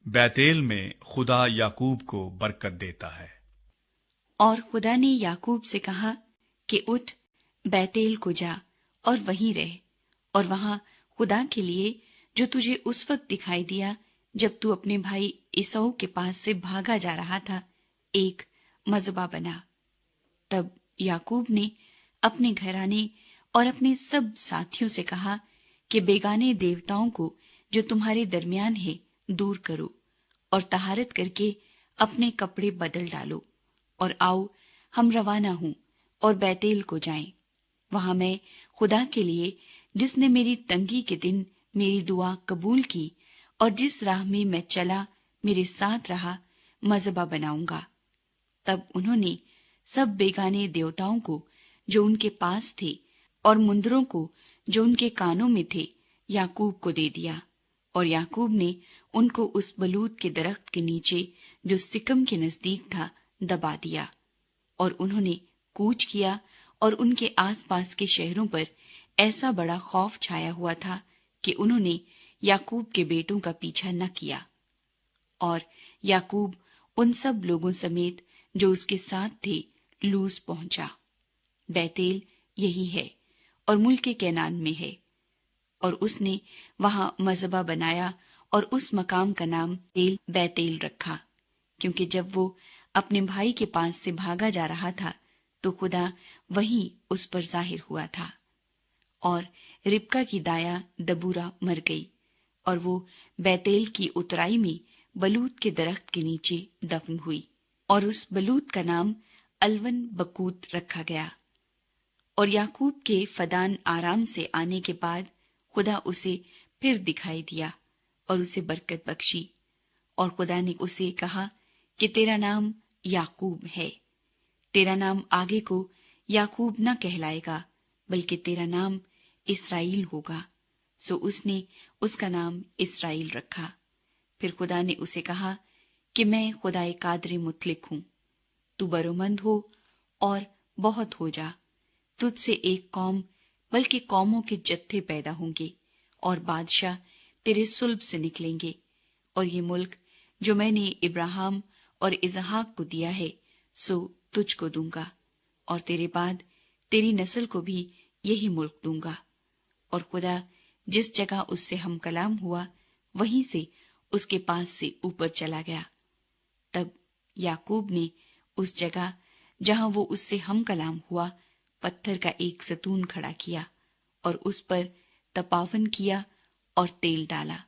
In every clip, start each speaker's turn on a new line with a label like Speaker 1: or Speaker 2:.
Speaker 1: बैतेल में खुदा याकूब को बरकत देता है।
Speaker 2: और खुदा ने याकूब से कहा कि उठ, बैतेल को जा और वहीं रह, और वहां खुदा के लिए जो तुझे उस वक्त दिखाई दिया जब तू अपने भाई इसौ के पास से भागा जा रहा था, एक मज़बा बना। तब याकूब ने अपने घराने और अपने सब साथियों से कहा कि बेगाने देवताओं को जो तुम्हारे दरमियान है दूर करो, और तहारत करके अपने कपड़े बदल डालो, और आओ हम रवाना हों और बैतेल को जाएं। वहां मैं खुदा के लिए, जिसने मेरी तंगी के दिन मेरी दुआ कबूल की और जिस राह में मैं चला मेरे साथ रहा, मज़बा बनाऊंगा। तब उन्होंने सब बेगाने देवताओं को जो उनके पास थे और मुंदरों को जो उनके कानों में थे याकूब को दे दिया, और याकूब ने उनको उस बलूत के दरख्त के नीचे जो सिकम के नजदीक था दबा दिया। और उन्होंने कूच किया, और उनके आसपास के शहरों पर ऐसा बड़ा खौफ छाया हुआ था कि उन्होंने याकूब के बेटों का पीछा न किया। और याकूब उन सब लोगों समेत जो उसके साथ थे लूज पहुंचा। बैतेल यही है और मुल्क कैनान में है। और उसने वहां मज़बा बनाया और उस मकाम का नाम तेल बैतेल रखा, क्योंकि जब वो अपने भाई के पास से भागा जा रहा था तो खुदा वहीं उस पर जाहिर हुआ था। और रिबका की दाया दबूरा मर गई, और वो बैतेल की उतराई में बलूत के दरख्त के नीचे दफन हुई, और उस बलूत का नाम अलवन बकूत रखा गया। और याकूब के फदान आराम से आने के बाद खुदा उसे फिर दिखाई दिया और उसे बरकत बख्शी। और खुदा ने उसे कहा कि तेरा नाम याकूब है, तेरा नाम आगे को याकूब न कहलाएगा, बल्कि तेरा नाम इस्राएल होगा। सो उसने उसका नाम इस्राएल रखा। फिर खुदा ने उसे कहा कि मैं खुदाए कादरे मुतलिक हूं, तू बरोमंद हो और बहुत हो जा। तुझसे एक कौम, बल्कि कौमों के जत्थे पैदा होंगे, और बादशाह तेरे सुल्ब से निकलेंगे। और ये मुल्क जो मैंने इब्राहिम और इसहाक को दिया है, सो तुझको दूंगा, और तेरे बाद तेरी नस्ल को भी यही मुल्क दूंगा। और खुदा जिस जगह उससे हम कलाम हुआ वहीं से उसके पास से ऊपर चला गया। तब याकूब ने उस जगह जहां वो उससे हम कलाम हुआ पत्थर का एक सतून खड़ा किया, और उस पर तपावन किया और तेल डाला।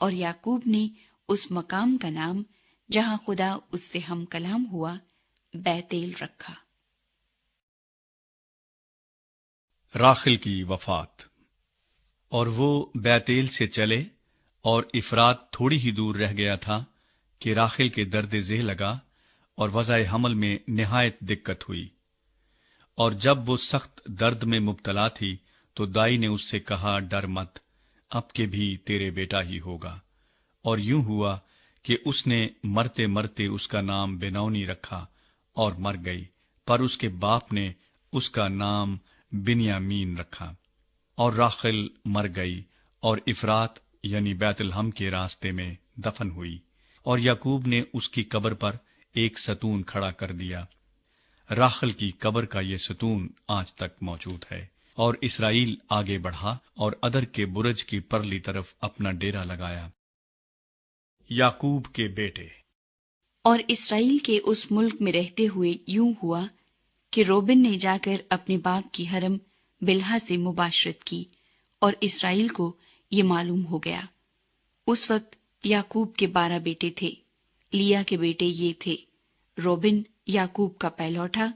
Speaker 2: और याकूब ने उस मकाम का नाम जहां खुदा उससे हम कलाम हुआ बैतेल रखा।
Speaker 1: राखिल की वफात। और वो बैतेल से चले, और इफरात थोड़ी ही दूर रह गया था कि राखिल के दर्द ज़ेह लगा और वज़ाए हमल में निहायत दिक्कत हुई। और जब वो सख्त दर्द में मुब्तला थी तो दाई ने उससे कहा, डर मत, अब के भी तेरे बेटा ही होगा। और यूं हुआ कि उसने मरते मरते उसका नाम बेनौनी रखा और मर गई, पर उसके बाप ने उसका नाम बिन्यामीन रखा। और राखिल मर गई और इफरात यानी बैतलहम के रास्ते में दफन हुई, और याकूब ने उसकी कब्र पर एक सतून खड़ा कर दिया। राखिल की कब्र का ये सतून आज तक मौजूद है। और इसराइल आगे बढ़ा और अदर के बुरज की परली तरफ अपना डेरा लगाया। याकूब के बेटे।
Speaker 2: और इसराइल के उस मुल्क में रहते हुए यूं हुआ कि रोबिन ने जाकर अपने बाप की हरम बिल्हा से मुबाशरत की, और इसराइल को ये मालूम हो गया। उस वक्त याकूब के 12 बेटे थे। लिया के बेटे ये थे, रोबिन याकूब का पहलौठा,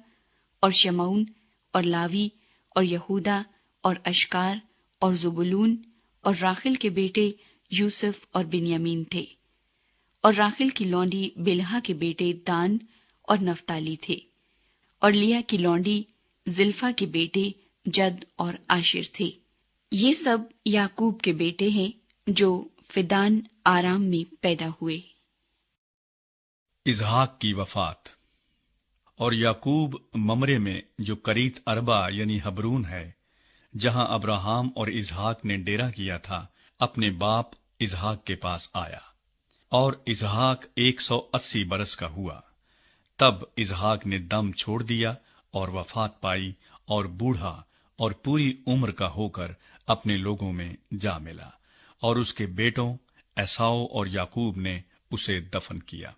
Speaker 2: और शमऊन और लावी और यहूदा और अशकार और जुबुलून। और राखिल के बेटे यूसुफ और बिन्यामीन थे। और राखिल की लौंडी बिल्हा के बेटे दान और नफ्ताली थे। और लिया की लौंडी जिल्फा के बेटे जद और आशिर थे। ये सब याकूब के बेटे हैं जो फिदान आराम में पैदा हुए।
Speaker 1: इजहाक की वफात। और याकूब ममरे में जो करीत अरबा यानी हबरून है, जहां अब्राहम और इजहाक ने डेरा किया था, अपने बाप इजहाक के पास आया। اور اسحاق 180 برس کا ہوا۔ تب اسحاق نے دم چھوڑ دیا اور وفات پائی، اور بوڑھا اور پوری عمر کا ہو کر اپنے لوگوں میں جا ملا، اور اس کے بیٹوں ایساؤ اور یعقوب نے اسے دفن کیا۔